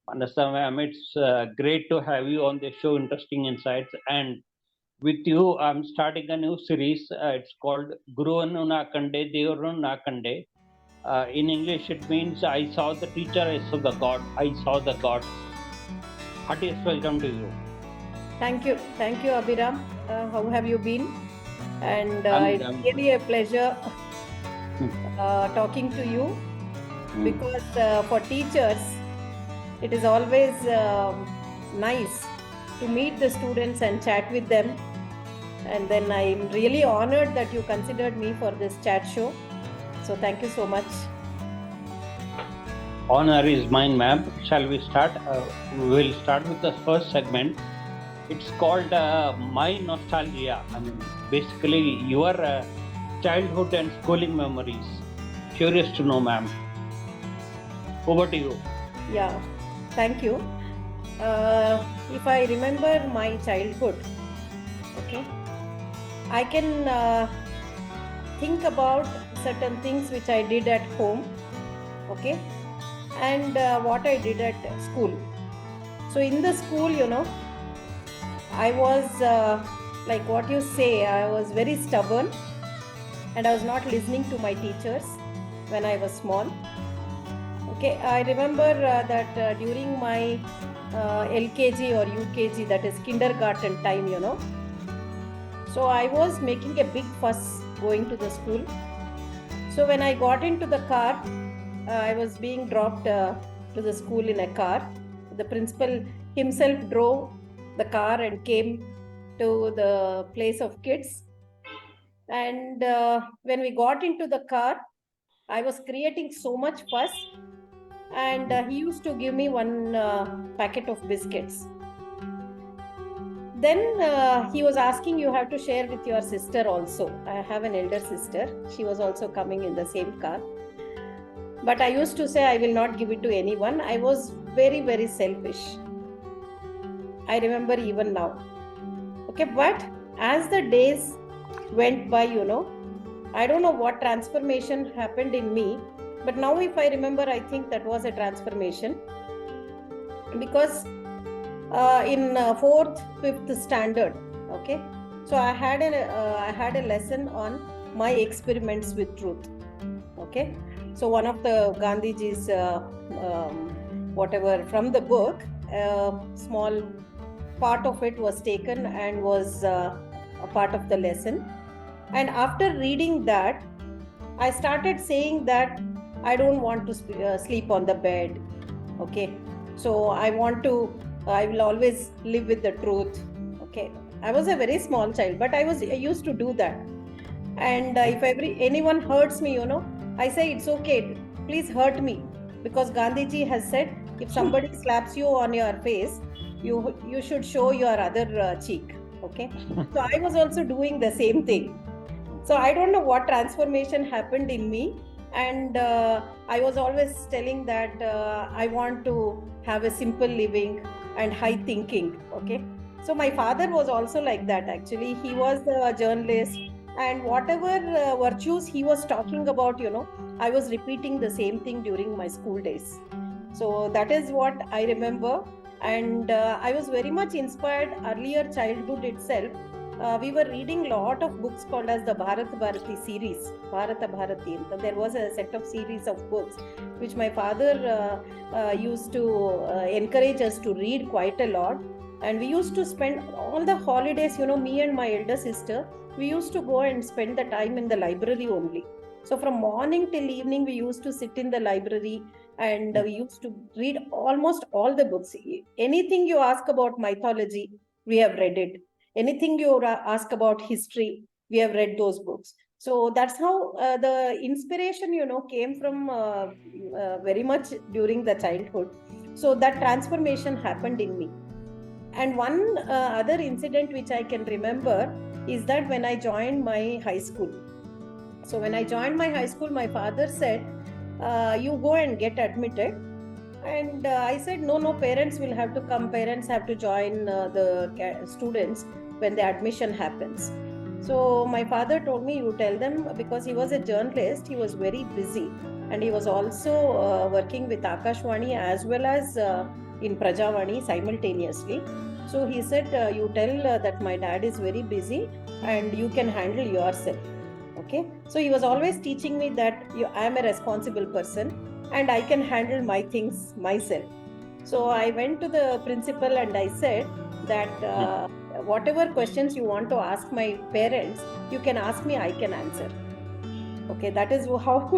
Manasa ma'am, it's great to have you on the show, Interesting Insights. And with you, I'm starting a new series. It's called Guruvanu Nakande, Devaru Nakande. In English, it means I saw the teacher, I saw the God, I saw the God. Heartiest welcome to you. Thank you, Abhiram. How have you been? And I'm, it's I'm really a pleasure hmm, talking to you hmm. because for teachers, it is always nice to meet the students and chat with them. And then I'm really honored that you considered me for this chat show. So thank you so much. Honor is mine, ma'am. Shall we start? We'll start with the first segment. It's called My Nostalgia. I mean, basically, your childhood and schooling memories. Curious to know, ma'am. Over to you. Yeah, thank you. If I remember my childhood, okay, I can think about certain things which I did at home, okay, and what I did at school. So in the school, I was like what you say, I was very stubborn and I was not listening to my teachers when I was small. Okay, I remember that during my LKG or UKG, that is kindergarten time, So I was making a big fuss going to the school. So when I got into the car, I was being dropped to the school in a car. The principal himself drove the car and came to the place of kids. And when we got into the car, I was creating so much fuss. And he used to give me one packet of biscuits. Then he was asking, you have to share with your sister also. I have an elder sister. She was also coming in the same car. But I used to say, I will not give it to anyone. I was very, very selfish. I remember even now. Okay, but as the days went by, I don't know what transformation happened in me. But now, if I remember, I think that was a transformation. Because in fourth, fifth standard, okay, so I had a lesson on my experiments with truth. Okay, so one of the Gandhiji's whatever from the book, small part of it was taken and was a part of the lesson. And after reading that, I started saying that I don't want to sleep on the bed. Okay, so I will always live with the truth. Okay, I was a very small child, but I used to do that. And if anyone hurts me, I say it's okay, please hurt me, because Gandhiji has said if somebody slaps you on your face, you should show your other cheek. Okay, so I was also doing the same thing. So I don't know what transformation happened in me. And I was always telling that I want to have a simple living and high thinking. Okay, so my father was also like that. Actually, he was a journalist, and whatever virtues he was talking about, I was repeating the same thing during my school days. So that is what I remember. And I was very much inspired earlier childhood itself. We were reading a lot of books called as the Bharat Bharati series, Bharata Bharati. There was a set of series of books which my father used to encourage us to read quite a lot. And we used to spend all the holidays, me and my elder sister, we used to go and spend the time in the library only. So from morning till evening, we used to sit in the library and we used to read almost all the books. Anything you ask about mythology, we have read it. Anything you ask about history, we have read those books. So that's how the inspiration, came from very much during the childhood. So that transformation happened in me. And one other incident which I can remember is that when I joined my high school. So when I joined my high school, my father said, you go and get admitted. And I said, no, parents will have to come. Parents have to join the students when the admission happens. So my father told me, you tell them, because he was a journalist, he was very busy. And he was also working with Akashwani as well as in Prajavani simultaneously. So he said, you tell that my dad is very busy and you can handle yourself. Okay. So he was always teaching me that I am a responsible person and I can handle my things myself. So I went to the principal and I said that whatever questions you want to ask my parents, you can ask me, I can answer. Okay, that is how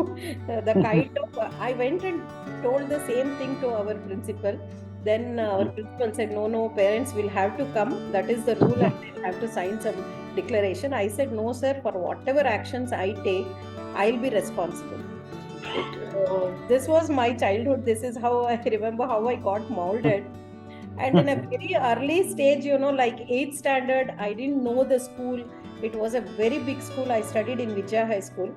the kind of I went and told the same thing to our principal. Then our principal said, no, no, parents will have to come. That is the rule, and they'll have to sign some declaration. I said, no, sir, for whatever actions I take, I'll be responsible. So this was my childhood. This is how I remember how I got molded. And in a very early stage, like eighth standard, I didn't know the school. It was a very big school. I studied in Vijaya High School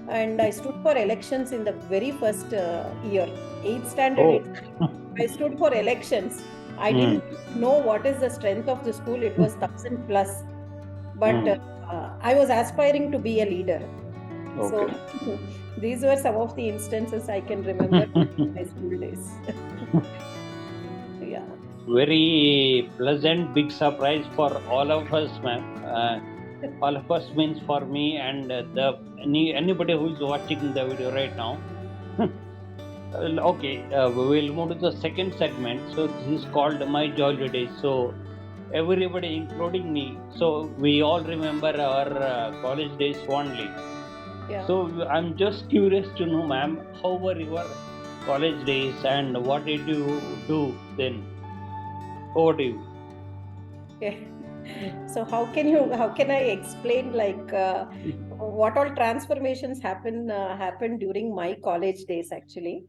and I stood for elections in the very first year. Eighth standard, Oh. I stood for elections. I Hmm. didn't know what is the strength of the school. It was 1,000 plus. But Hmm. I was aspiring to be a leader. So Okay. these were some of the instances I can remember my school days. Yeah. Very pleasant, big surprise for all of us, ma'am. All of us means for me and anybody who is watching the video right now. Okay, we will move to the second segment. So this is called My Jolly Days. So everybody, including me, so we all remember our college days fondly. Yeah. So I'm just curious to know, ma'am, how were your college days and what did you do then? Over to you. Okay. So how can I explain like what all transformations happened during my college days actually?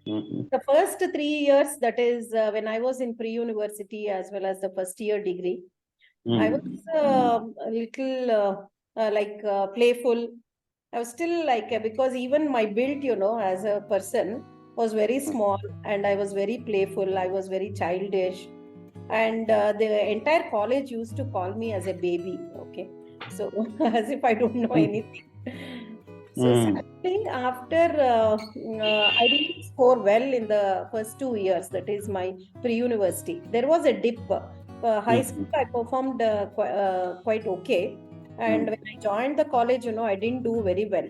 Mm-hmm. The first 3 years, that is when I was in pre-university as well as the first year degree, I was Mm-hmm. a little playful. I was still like because even my build, as a person was very small and I was very playful. I was very childish, and the entire college used to call me as a baby. Okay, so as if I don't know anything. So Mm-hmm. sadly, after I didn't score well in the first 2 years, that is my pre-university. There was a dip. High school, I performed quite okay, and when I joined the college, I didn't do very well.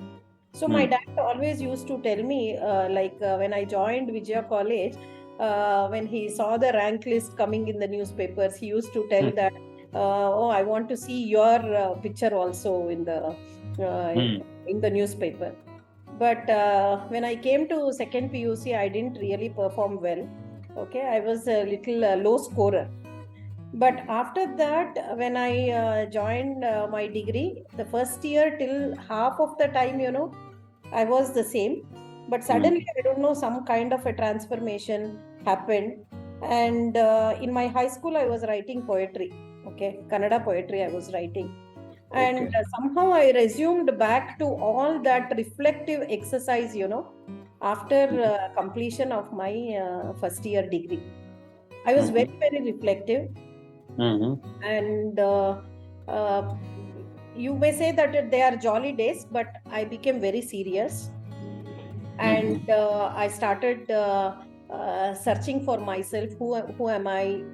So my Mm-hmm. dad always used to tell me, when I joined Vijaya College, when he saw the rank list coming in the newspapers, he used to tell that, "Oh, I want to see your picture also uh, in the newspaper." But when I came to second PUC, I didn't really perform well. Okay, I was a little low scorer. But after that, when I joined my degree, the first year till half of the time, I was the same. But suddenly, I don't know, some kind of a transformation happened. And in my high school, I was writing poetry. Okay, Kannada poetry I was writing. And Okay. somehow I resumed back to all that reflective exercise, after completion of my first year degree. I was Mm-hmm. very, very reflective. Mm-hmm. And uh, you may say that they are jolly days, but I became very serious. And Mm-hmm. I started searching for myself. Who am I?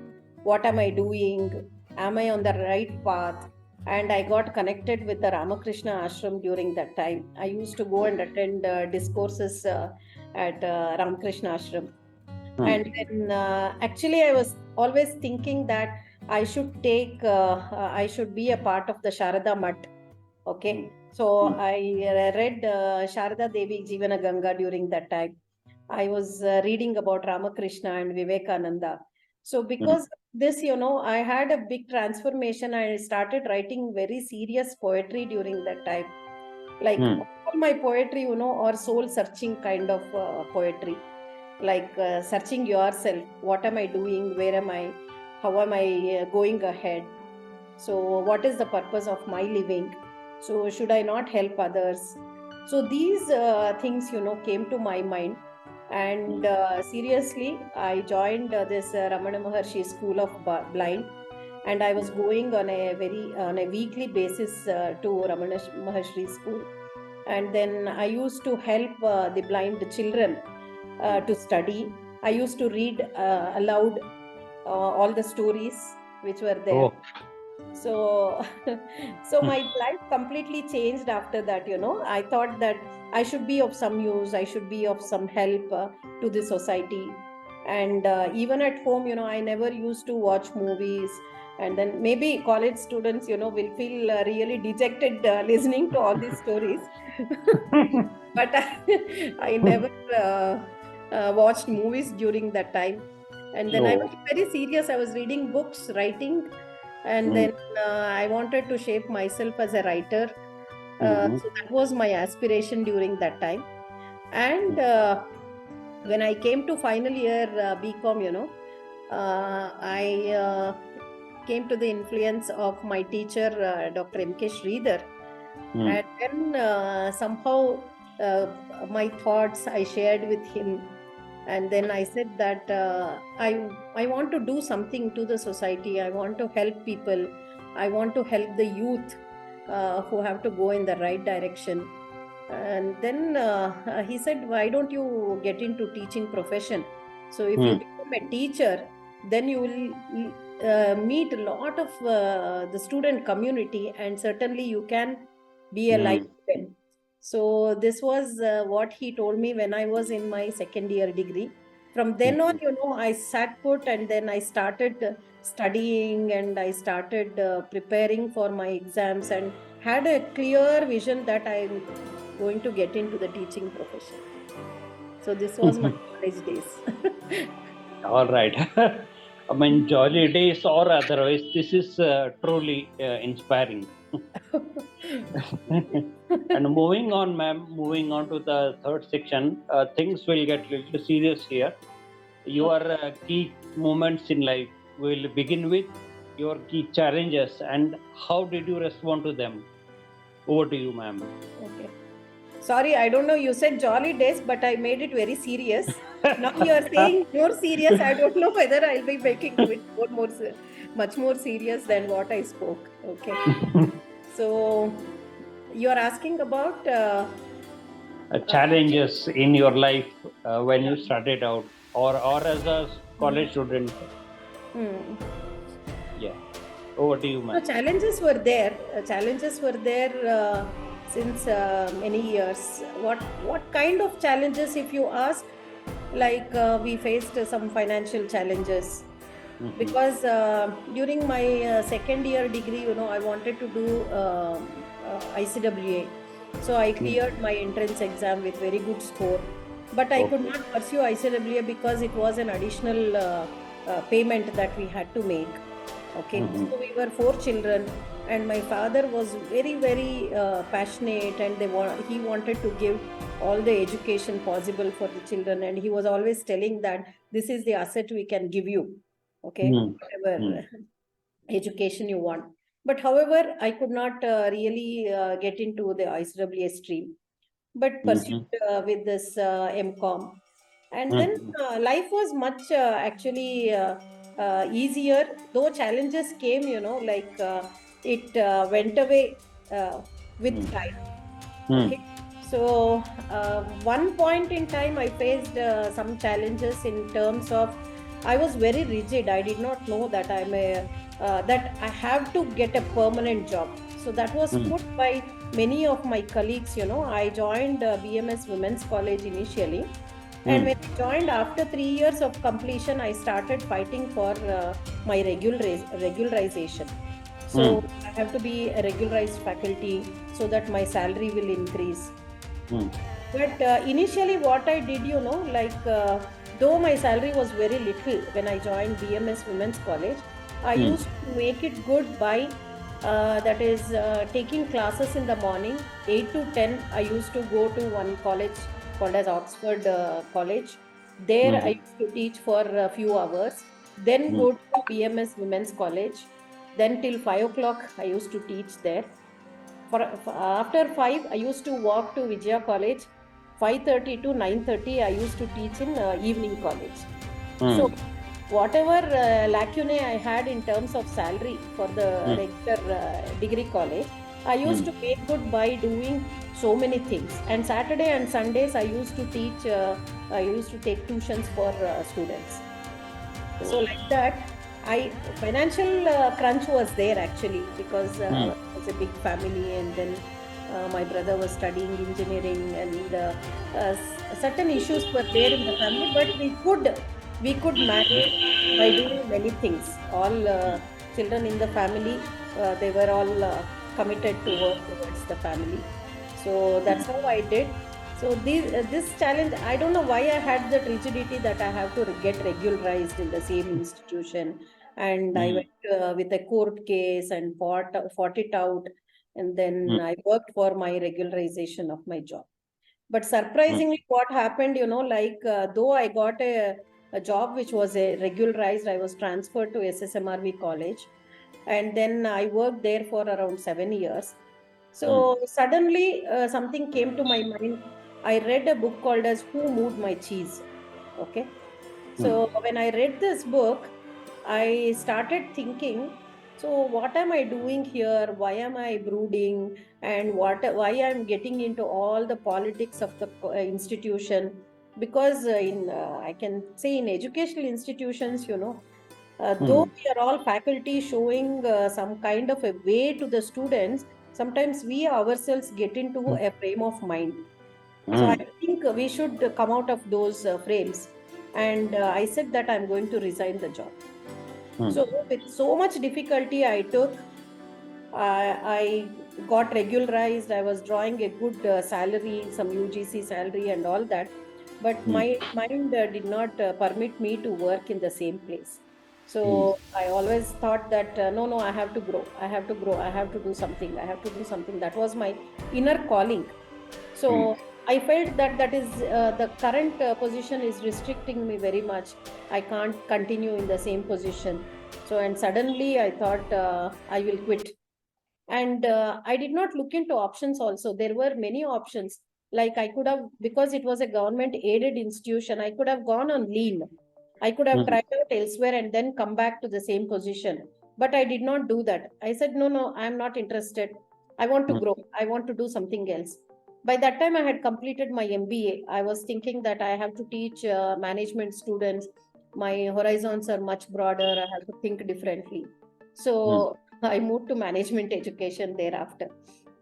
What am I doing? Am I on the right path? And I got connected with the Ramakrishna Ashram during that time. I used to go and attend discourses at Ramakrishna Ashram. And Mm-hmm. then actually, I was always thinking that I should be a part of the Sharada Mutt. Okay. So I read Sharada Devi Jivana Ganga during that time. I was reading about Ramakrishna and Vivekananda. So because of this, I had a big transformation. I started writing very serious poetry during that time. Like Mm-hmm. all my poetry, or soul searching kind of poetry, like searching yourself. What am I doing? Where am I? How am I going ahead? So, what is the purpose of my living? So, should I not help others? So, these things, came to my mind. And seriously, I joined this Ramana Maharshi School of Blind, and I was going on a weekly basis to Ramana Maharshi School. And then I used to help the blind children to study. I used to read aloud all the stories which were there. Oh. So so my life completely changed after that. I thought that I should be of some use, I should be of some help to the society. And even at home, I never used to watch movies. And then maybe college students, will feel really dejected listening to all these stories. But I never watched movies during that time. And then I Oh. was very serious. I was reading books, writing, and Mm. then I wanted to shape myself as a writer. Mhm. So that was my aspiration during that time. And when I came to final year BCom, I came to the influence of my teacher, Dr. M.K. Sridhar. Mm. And then somehow uh, my thoughts I shared with him. And then I said that I want to do something to the society. I want to help people. I want to help the youth who have to go in the right direction. And then he said, why don't you get into teaching profession? So if you Mm. become a teacher, then you will meet a lot of the student community, and certainly you can be a light Mm. to them. So this was what he told me when I was in my second year degree. From then on, Mhm. I sat put, and then I started studying, and I started preparing for my exams, and had a clear vision that I'm going to get into the teaching profession. So this was my college days. All right. I mean, jolly days or otherwise, this is truly inspiring. And moving on, ma'am, moving on to the third section, things will get little serious here. Your key moments in life will begin with your key challenges and how did you respond to them? Over to you, ma'am. Okay. Sorry, I don't know. You said jolly days, but I made it very serious. Now you are saying more serious. I don't know whether I'll be making it much more serious than what I spoke. Okay. So you are asking about Challenges in your life when yeah. you started out or as a college Hmm. student. Hmm. Yeah. Over to you, So ma'am. challenges were there. Challenges were there since many years. What kind of challenges, if you ask? Like we faced some financial challenges Mhm. because during my second year degree, I wanted to do ICWA. So I cleared Mhm. my entrance exam with very good score, but I could Okay. not pursue ICWA because it was an additional payment that we had to make. Okay, Mhm. so we were four children, and my father was very, very passionate, and he wanted to give all the education possible for the children, and he was always telling that this is the asset we can give you. Okay, Mhm. whatever Mhm. education you want. But however, I could not really get into the ICWA stream, but pursued Mhm. with this MCOM. And then Mhm. life was much actually easier, though challenges came, like it went away with time. Okay. Mhm. So, one point in time, I faced some challenges in terms of I was very rigid. I did not know that that I have to get a permanent job. So that was Mhm. put by many of my colleagues. I joined BMS Women's College initially, and when Mhm. I joined after 3 years of completion, I started fighting for my regularization. Mhm. So I have to be a regularized faculty so that my salary will increase. Mhm. But initially, what I did, like though my salary was very little when I joined BMS Women's College, I Mhm. used to make it good by that is taking classes in the morning, 8 to 10. I used to go to one college called as Oxford College. There I Mhm. used to teach for a few hours, then Mhm. go to BMS Women's College. Then till 5 o'clock, I used to teach there. For after 5, I used to walk to Vijaya College. 5:30 to 9:30, I used to teach in evening college. So Mhm. whatever lacunae I had in terms of salary for the Mhm. regular degree college, I used to make good by doing so many things. And Saturday and Sundays, I used to teach, I used to take tuitions for students. So like that, I financial crunch was there actually, because Hmm. it was a big family, and then my brother was studying engineering, and certain issues were there in the family, but we could manage by doing many things. All children in the family, they were all committed to work towards the family. So that's how I did. So this challenge, I don't know why I had that rigidity that I have to get regularized in the same institution, and I Hmm. went with a court case and fought it out, and then Hmm. I worked for my regularization of my job. But Hmm. surprisingly, what happened, like though I got a job which was a regularized, I was transferred to SSMRV college, and then I worked there for around 7 years. Hmm. So suddenly something came to my mind. I read a book called as Who Moved My Cheese? Okay. Hmm. So when I read this book, I started thinking, so what am I doing here? Why am I brooding? And why I'm getting into all the politics of the institution? Because I can say in educational institutions, though Hmm. we are all faculty showing some kind of a way to the students, sometimes we ourselves get into a frame of mind. So I Hmm. think we should come out of those frames. And I said that I'm going to resign the job. Hmm. So with so much difficulty, I got regularized. I was drawing a good salary, some UGC salary and all that. But Hmm. my mind did not permit me to work in the same place. Hmm. So I always thought that, no, no, I have to grow. I have to grow. I have to do something. I have to do something. That was my inner calling. Hmm. So I felt that that is the current position is restricting me very much. I can't continue in the same position. So, and suddenly I thought I will quit. And I did not look into options also. There were many options. Like I could have, because it was a government aided institution, I could have gone on lean. I could have Hmm. tried out elsewhere and then come back to the same position. But I did not do that. I said, no, no, I am not interested. I want to Hmm. grow. I want to do something else. By that time, I had completed my MBA. I was thinking that I have to teach management students. My horizons are much broader. I have to think differently. Hmm. So I moved to management education thereafter.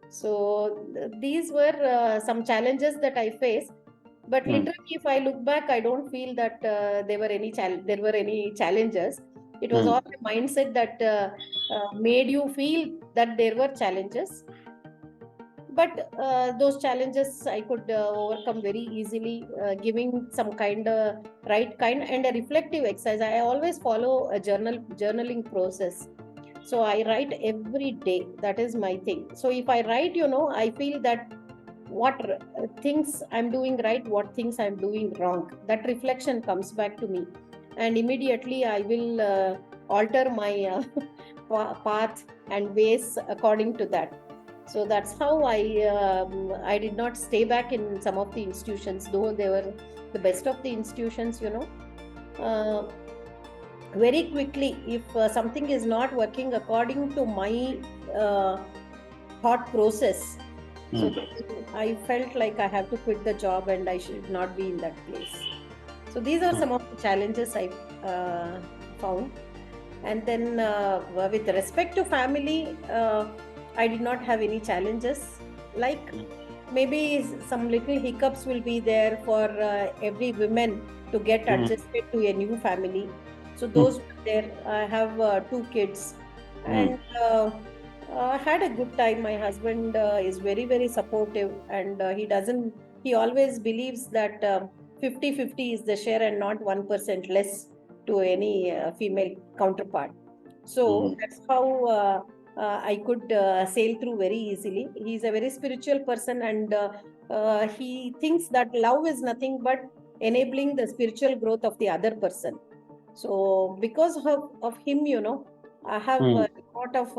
So these were some challenges that I faced. But Hmm. literally, if I look back, I don't feel that there were any challenges. It was Hmm. all the mindset that made you feel that there were challenges. But those challenges I could overcome very easily, giving some kind of right kind and a reflective exercise. I always follow a journaling process. So I write every day. That is my thing. So if I write, I feel that what things I'm doing right, what things I'm doing wrong. That reflection comes back to me, and immediately I will alter my path and ways according to that. So that's how I did not stay back in some of the institutions, though they were the best of the institutions. Uh, Very quickly, if something is not working according to my uh, thought process, so Hmm. then I felt like I have to quit the job and I should not be in that place. So these are Hmm. some of the challenges I found. And then with respect to family, I did not have any challenges. Like maybe some little hiccups will be there for every woman to get Hmm. adjusted to a new family. So Hmm. those were there. I have two kids, Hmm. and I had a good time. My husband is very, very supportive, and he always believes that 50-50 is the share and not 1% less to any female counterpart. So Hmm. that's how I could sail through very easily. He's a very spiritual person, and he thinks that love is nothing but enabling the spiritual growth of the other person. So because of him, I have Hmm. a lot of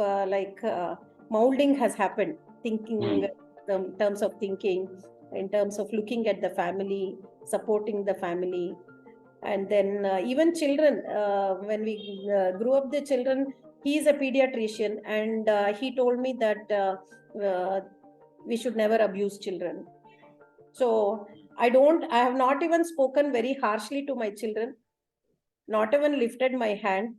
molding has happened, thinking Hmm. in terms of thinking, in terms of looking at the family, supporting the family. And then even children, when we grew up the children, he is a pediatrician, and he told me that we should never abuse children. So I have not even spoken very harshly to my children, not even lifted my hand.